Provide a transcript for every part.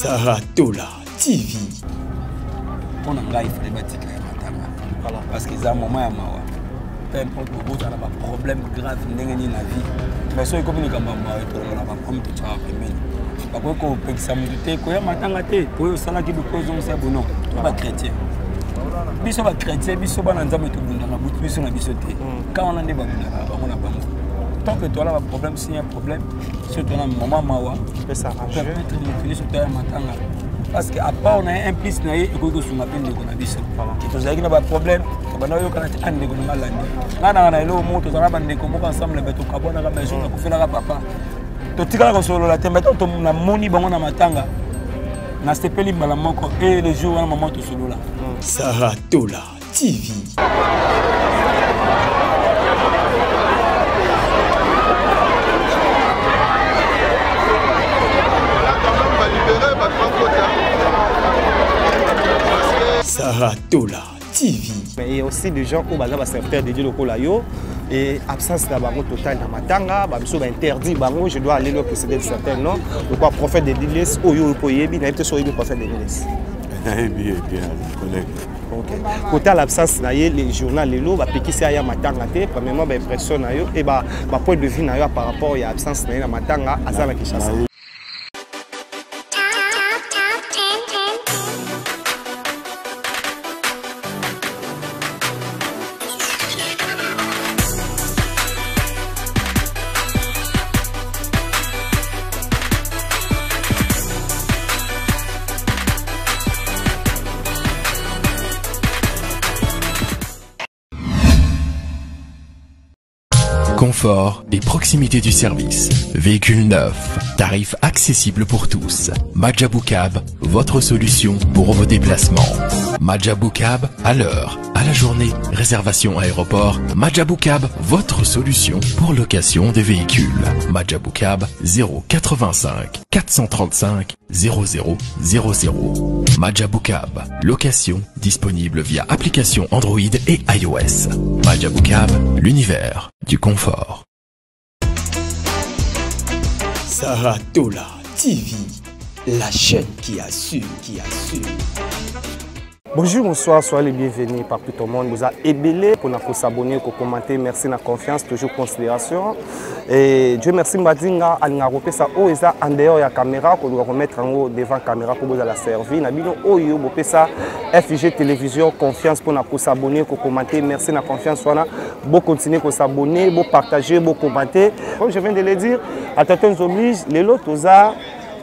Saratola TV. On a live les bâtiments parce qu'ils ont un moment à mawa. Peu importe le bout, on a un problème grave dans la vie. Mais si on communique avec mawa, on a un problème tout ça. Parce que quand on ça monte, quand on matanga te, pour eux ça là qui nous cause on sait bon non. On va chrétien. Biso va chrétien, biso va nanzama tout bunda na bout, biso na biso te. Quand on a des babuna, on a pas. Tant que toi là un problème, s'il y a un problème, si tu as un moment mawa, tu peux s'arranger. Tu peux mettre sur terre matanga. Parce qu'à part on a un plus naïe, il faut que tu m'appelles de Gonabiso. Et tu as un problème, tu vas nous connaître un de Gonalandi. Là, on a un lot, tu as un de comment ensemble, mais tu as un maison, tu as fait la papa. Tu as un solo la tête, tu as un moni, tu as un matanga. Na stepeli malamoko et les jours à un moment tu solo là. Saratola TV. Saratola TV. Mais il y a aussi des gens qui ont serviteur de Dieu local et absence de bango total dans matanga, babiso interdit bango, je dois aller le précéder de certains noms. Pourquoi prophète de l'Église oyo poyebi na peut soyebi prophète de l'Église. Bien, collègue. OK. Côté l'absence na les journal lelo ba pekisi ya matanga te, premièrement ba impression na yo et ba point de vue na yo par rapport à absence na matanga azala Kinshasa. Confort et proximité du service. Véhicule neuf, tarifs accessibles pour tous. Majabou Cab, votre solution pour vos déplacements. Majabou Cab, à l'heure, à la journée, réservation aéroport. Majabou Cab, votre solution pour location des véhicules. Majabou Cab, 085 435 0000. Majabou Cab, location disponible via application Android et iOS. Majabou Cab, l'univers du confort. Saratola TV, la chaîne qui assure, Bonjour, bonsoir, soyez les bienvenus partout au monde. Vous avez ébélé pour nous s'abonner, pour commenter. Merci de la confiance, toujours considération. Et Dieu merci, Mbadinga, à l'Ingaropé, ça, en dehors de la caméra, qu'on doit remettre en haut devant la caméra pour vous la servir. Nabino, Oyo, Bopesa, FIG Télévision, confiance pour nous s'abonner, pour commenter. Merci de la confiance, vous continuer à s'abonner, vous partager, vous commenter. Comme je viens de le dire, à Taton oblige, les lots,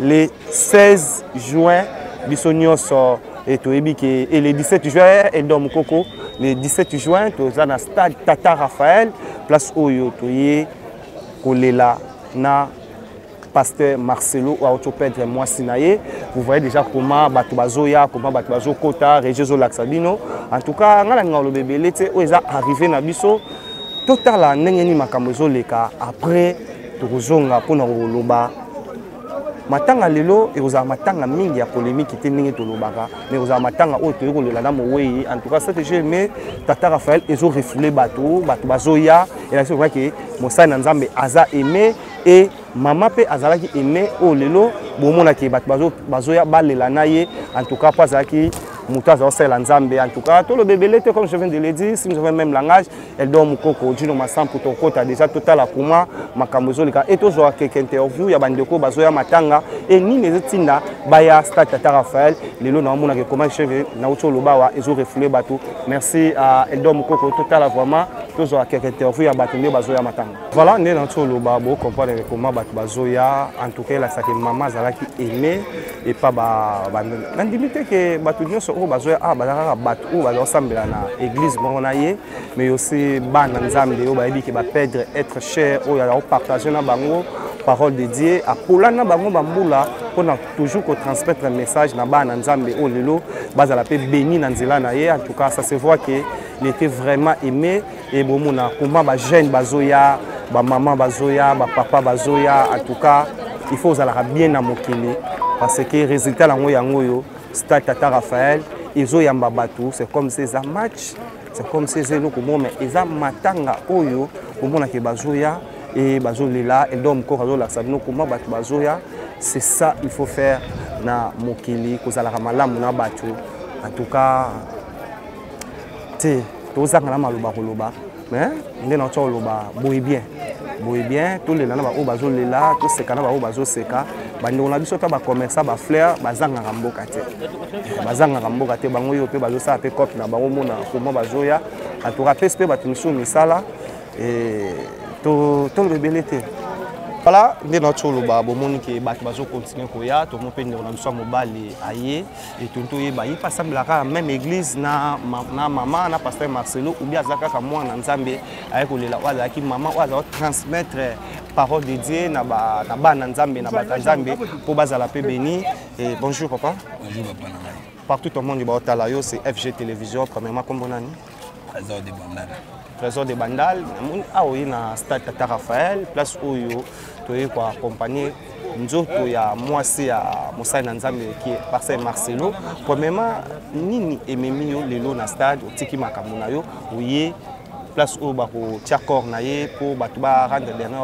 les 16 juin, Bissonios, et le 17 juin, Eldom Koko, le 17 juin, tu as dans stade Tata Raphaël, place Oyo, tu Kolela, na pasteur Marcelo, ou Autopèdre Moissinaye. Vous voyez déjà comment Batubazoya, comment Batubazo Kota, Regezo Laxabino. En tout cas, on a le bébé, où ils sont arrivés dans Bisso. Total, on a Makamozo Leka. Après, tu as pour nous matanga lelo et oza matanga mingi ya polémique qui ningi tolobaka mais oza matanga o toyeko le la moweyi en tout cas cette jeu mais Tata Raphaël ezo reflé bato bazoya et là c'est vrai que Mosai Nzambe aza aimé et maman pe azalaki aimé o lelo bomona ke bazoya balela na ye en tout cas pas aki Moutaza Osel Nzambe en tout cas tout le bébé l'été comme je viens de le dire si nous avons le même langage elle donne mukoko Dino Massam pour ton côté déjà total à Kuma Makamozo lika et toujours quelques interviews ya bandeko bazoya matanga et ni les tinda baya stade Tata Raphaël lelo na mona que comment chef na uto lobawa ezo reflé bateau merci à Eldon Mukoko total à vraiment toujours quelques interviews ya batumbe bazoya matanga voilà né dans uto lobabo comprendre comment batu bazoya en tout cas là ça que maman zalaki aimé et pas ba l'indimité que batu bazoya bazaka batu bazosambela na église monaye mais aussi bana nzambe o bayebi ke ba perdre être cher o ya partager na bango parole de Dieu a polana bango bambula pour toujours ko transmettre un message na bana nzambe o lelo bazala pe béni na nzela na ye en tout cas ça se voit que il était vraiment aimé et bomona comment ba jeune bazoya ba maman bazoya ba papa bazoya en tout cas il faut zala bien na mokili parce que résultat la yango yo stade Tata Raphaël Izo Yamba Batou, c'est comme ces matchs, c'est comme ces nous mais ils ont matanga oyo, comme on a que bazoya et bazolela et donc encore la sabino comment bazoya, c'est ça il faut faire na mokili kozalaka malamu na bato en tout cas te tozanga na maloba koloba mais nde na tso loba boye bien to lela na ba o bazo lela to seka na ba o bazo seka bandi na biso ta ba commerçant ba fleur bazanga mboka te bango yo pe bazo sa pe copie na bango mona comment bazo ya en tout cas pe bato misu misala et to le bebelete. Voilà, nous avons dit que continuer à tout le monde peut mobali aye et tout le pas semble la même église na maman na pasteur Marcelo ou bien azaka moi na Nzambe avec la wala ki maman wa transmettre parole de Dieu na ba na Nzambe na ba Nzambe pour bazala pe béni et bonjour papa. Bonjour papa. Partout au monde ba talayo c'est FG télévision premièrement comme bonani. Trésor de Bandal. Trésor de Bandal aoyi na stade Tata Raphaël place oyo toye kwa accompagner nzoto ya mwasi ya Mosai na Nzambe qui est pasteur Marcelo. Premièrement nini ememi yo lelo na stade otiki makambo na yo oye place oyo bako tia corps na ye pour bato ba rendre dernier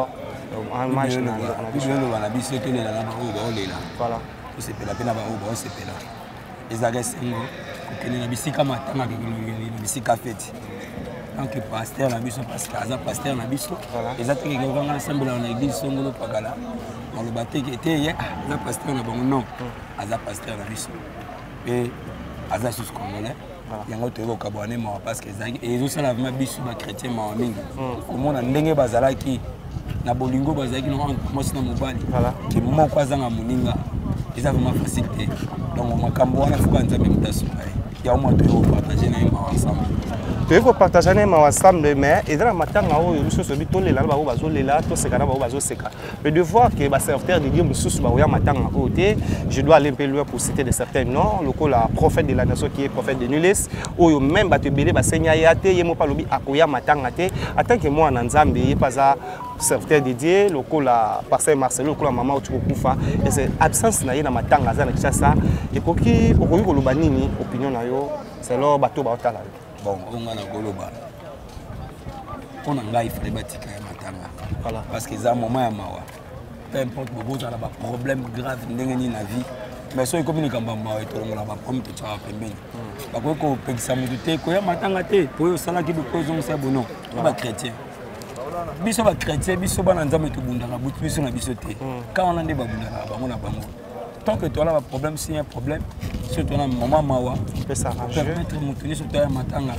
en match na biso na biso to lela na ba o ba lela voilà c'est pela pena ba o ba c'est pela ezaka sengo kokene na bisika matanga ke na bisika fete. Donc pasteur na biso parce que aza pasteur na biso ezate ke nganga na sambela na église songolo pakala on le batté qui était hier aza pasteur na bango non aza pasteur na biso et aza sous congolais yango toyeba kabwane ma parce que ezaki et zo sala vraiment biso ba chrétien ma mingi komona ndenge bazalaki na bolingo bazalaki no mosi na mobali ke moko azanga moninga eza vraiment facile donc makambo wana fuka Nzambe mutaso ya au moins toyeba partager na ma ensemble. Tu veux partager ensemble, mais il y a des mais de voir que les serviteurs de Dieu je dois aller un peu loin pour citer de certains noms. Le prophète de la nation qui est prophète de Nulis, ou même en tant que moi en Nzambe, il pas serviteur de Dieu, le pasteur Marcelo, le maman Otukufa, et c'est absence na na matanga za na kishasa et koki ko nini opinion na yo c'est là bateau ba otala. Bon, on a goloba. On a ngai fallait batika ya matanga. Voilà, parce que ça moment ya mawa. Peu importe bobo za ba problème grave ndenge ni na vie. Mais so communique ngamba mawa et tolongola ba problème to tsa pembeni. Ba ko pekisa mutu te ko ya matanga te, po yo sala ki be ko zo msa bono. Ba chrétien. Biso ba chrétien, biso ba na Nzambe to bundaka butu biso na biso te. Quand on a des babundaka bango na bango. Tant que tu as un problème, si un problème, si tu as un moment mawa, peut s'arranger. Permettre de monter sur ta matanga.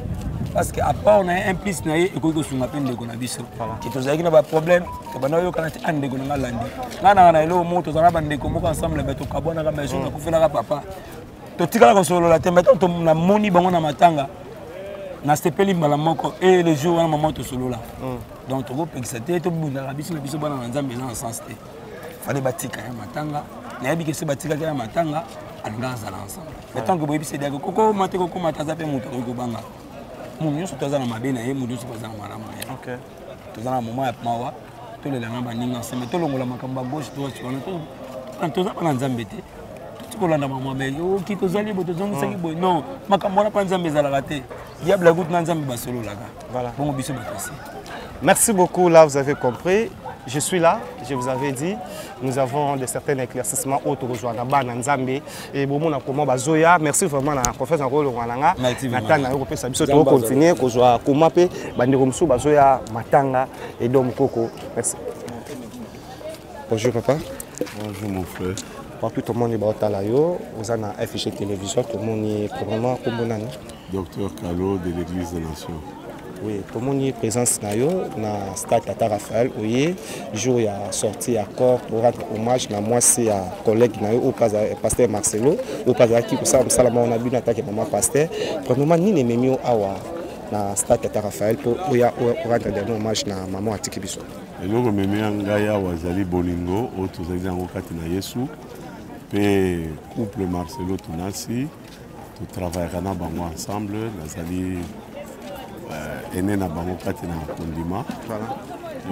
Parce qu'à part on a un plus naïe et qu'on se rappelle de Gonabiso. Qui te dit qu'il n'y a pas de problème, que pendant que tu as un de Gonalandi. Là, on a le mot, tu as un bandé comme ensemble, mais tu as un la maison, tu as fait la papa. Tu as un solo la tête, maintenant tu as moni bango na matanga. Na stepeli malamoko et le jour un moment tu solo là. Donc tu vois que c'était tout bon na biso na biso bana Nzambe na sens te. Fallait batika ya matanga. Nayebi ke se batika ya matanga alingaza na ensemble. Mais tant que boyebi c'est dire koko mate koko mataza pe muto ko banga. Munyo so toza na mabena ye munyo so toza na malama ya. OK. Toza na moment ya mawa to le langa baninga ensemble to longola makamba gauche droite wana to toza na Nzambe te. To ko landa mama be yo ki tozali bo tozongi saki bo non makambo na pa Nzambe za la te. Diable gout na Nzambe ba solo laka. Voilà. Bon biso batasi. Merci beaucoup, là vous avez compris. Je suis là, je vous avais dit, nous avons de certains éclaircissements autour de Joanaba, Nzambe et Bomo Nakoma Bazoya. Merci vraiment à la professeur Rolo Wananga. Natana Européen Sabiso to continuer ko joa komape bandiromsu Bazoya Matanga et Dom Koko. Merci. Bonjour papa. Bonjour mon frère. Partout tout le monde est batalayo, vous avez un FG télévision, tout le monde est probablement comme bonani. Docteur Kalo de l'Église des Nations. Oui, tout le monde est présent dans le stade Tata Raphaël. Oui, jour il a sorti à corps pour rendre hommage. Moi, c'est un collègue au pasteur Marcelo. Au pasteur qui on a vu l'attaque de maman pasteur. Premièrement, ni les mémios awa dans le stade Tata Raphaël pour rendre hommage à maman Atiki Biso. Et donc, mémé Angaya Wazali Bolingo, autres exemples na Yesu, puis couple Marcelo Tunasi, tout travaillera ensemble. Nazali aîné na bango kati na kondima.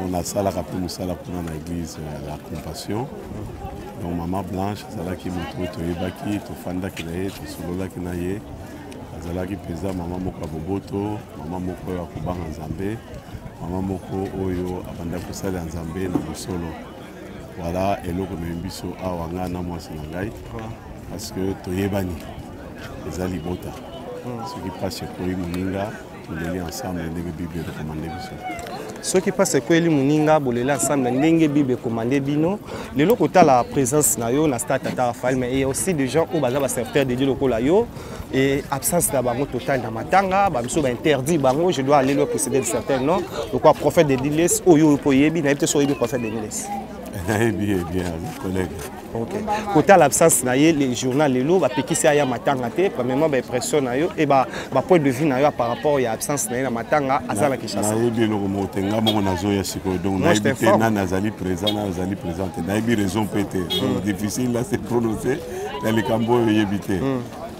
On a ça la rappel musala pour dans l'église la compassion. Donc maman Blanche zala ki moto to yebaki to fanda ki na ye to solola ki na ye. Zala ki pesa maman moko boboto, maman moko ya kubanga Nzambe, maman moko oyo abanda kusala Nzambe na solo. Voilà eloko membiso awa nga na mwasi na ngai. parce que toyebani eza libota soki mpasi ekoyi moninga toleli ensemble ndenge bible recommande biso soki mpasi ekoyeli moninga boleli ensemble ndenge bible ekomande bino lelo kotala présence na yo na stade Tata Raphaël, mais il y a aussi des gens où baza baserviteur de Dieu lokola yo et absence de bango total na matanga bamiso interdit bango je dois aller leur posséder de certains noms donc prophète de Diles oyo poyebi na yebite so yebi prophète de Diles bien collègue. Ok. Côté l'absence na ye les journaux lelo ba pekisi aya matanga te premièrement ba impression na yo et ba point de vue na yo par rapport à absence na matanga azala Kinshasa. Na yebi lo motenga mo na zo ya siko donc na yebi na nazali présent na nazali présente na yebi raison peut-être difficile là c'est prononcer dans les cambo yebi te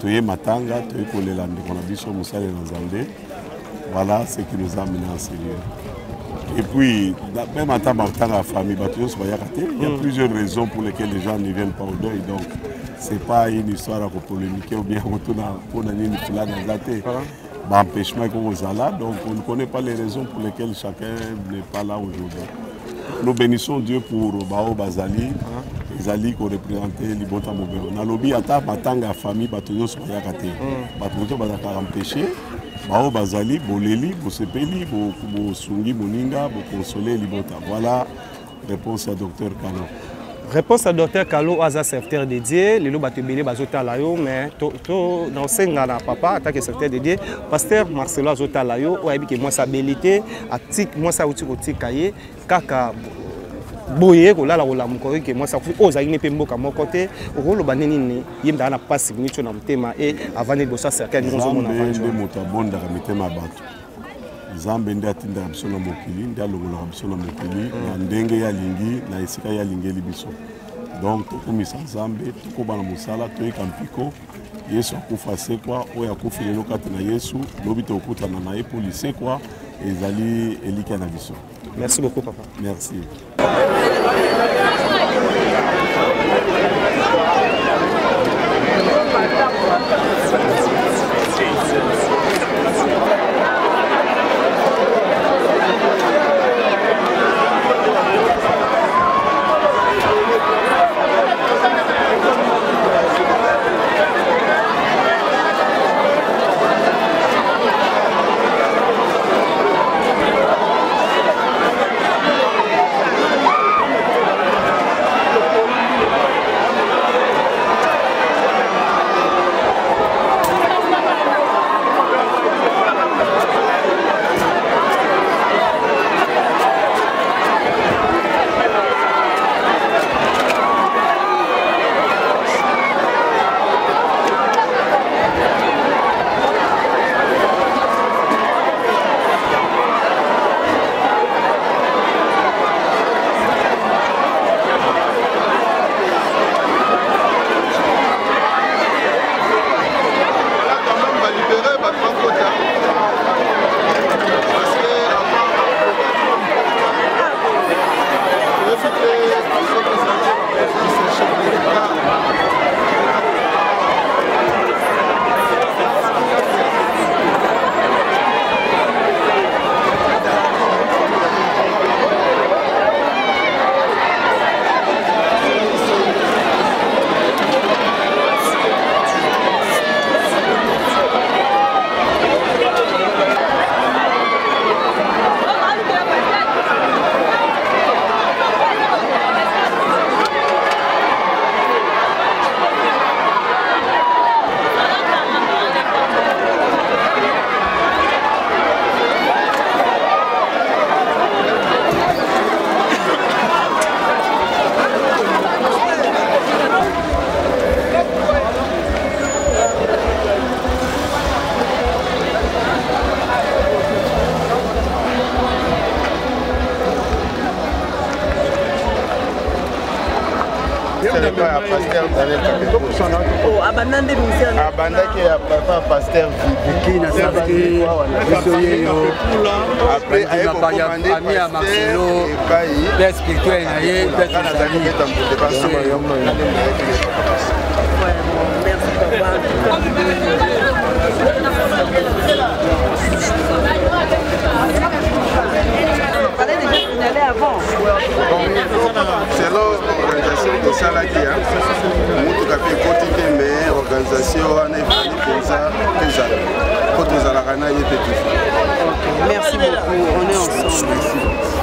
to ye matanga to ko le lande ko na biso musale na Nzambe voilà ce qui nous a amené en sérieux. Et puis, même en tant que famille, il y a plusieurs raisons pour lesquelles les gens ne viennent pas au deuil. Donc, ce n'est pas une histoire à polémiquer ou bien pour une empêchement comme là. Donc, on ne connaît pas les raisons pour lesquelles chacun n'est pas là aujourd'hui. Nous bénissons Dieu pour Bao Bazali, Zali qui représentait Libota Mobile. On a lobby à ta matanga famille, Batoyo Soyakate. Batoyo Bazaka empêché. Bao Bazali, Boleli, Bosepeli, Bosungi, Moninga, Boconsolé, Libota. Voilà réponse à Dr Kalo. Réponse à Dr Kalo, Aza serviteur dédié, les lots batebele bazota layo, mais dans ce na papa, attaque serviteur dédié, pasteur Marcelo azota layo, ou que moi sa habilité, atik moi sa outil kaye, kaka boye ko la la moko que moi ça fait oza ine pembo ka moko te rolo baneni ni yemda na passe minute na mtema et avant de bosser cercle nous on a vendu motabonda ka mtema bato Nzambe ndi atinda biso na mokili ndi alongola biso na mokili na ndenge ya lingi na esika ya lingeli biso donc tokomisa Nzambe tokobana mosala toyeka mpiko Yesu akufa sekwa oyo akufi lelo kati na Yesu lobi tokutana na ye police kwa ezali elika na biso. Merci beaucoup papa. Merci. abandaki ya papa pasteur Kina Sarki après ami à Marcelo père spirituel na ye père selon l'organisation de Salakia, nous avons fait organisation wana efali mpenza ezala po tozalaka na ye mpe toujours. Merci beaucoup, on est ensemble.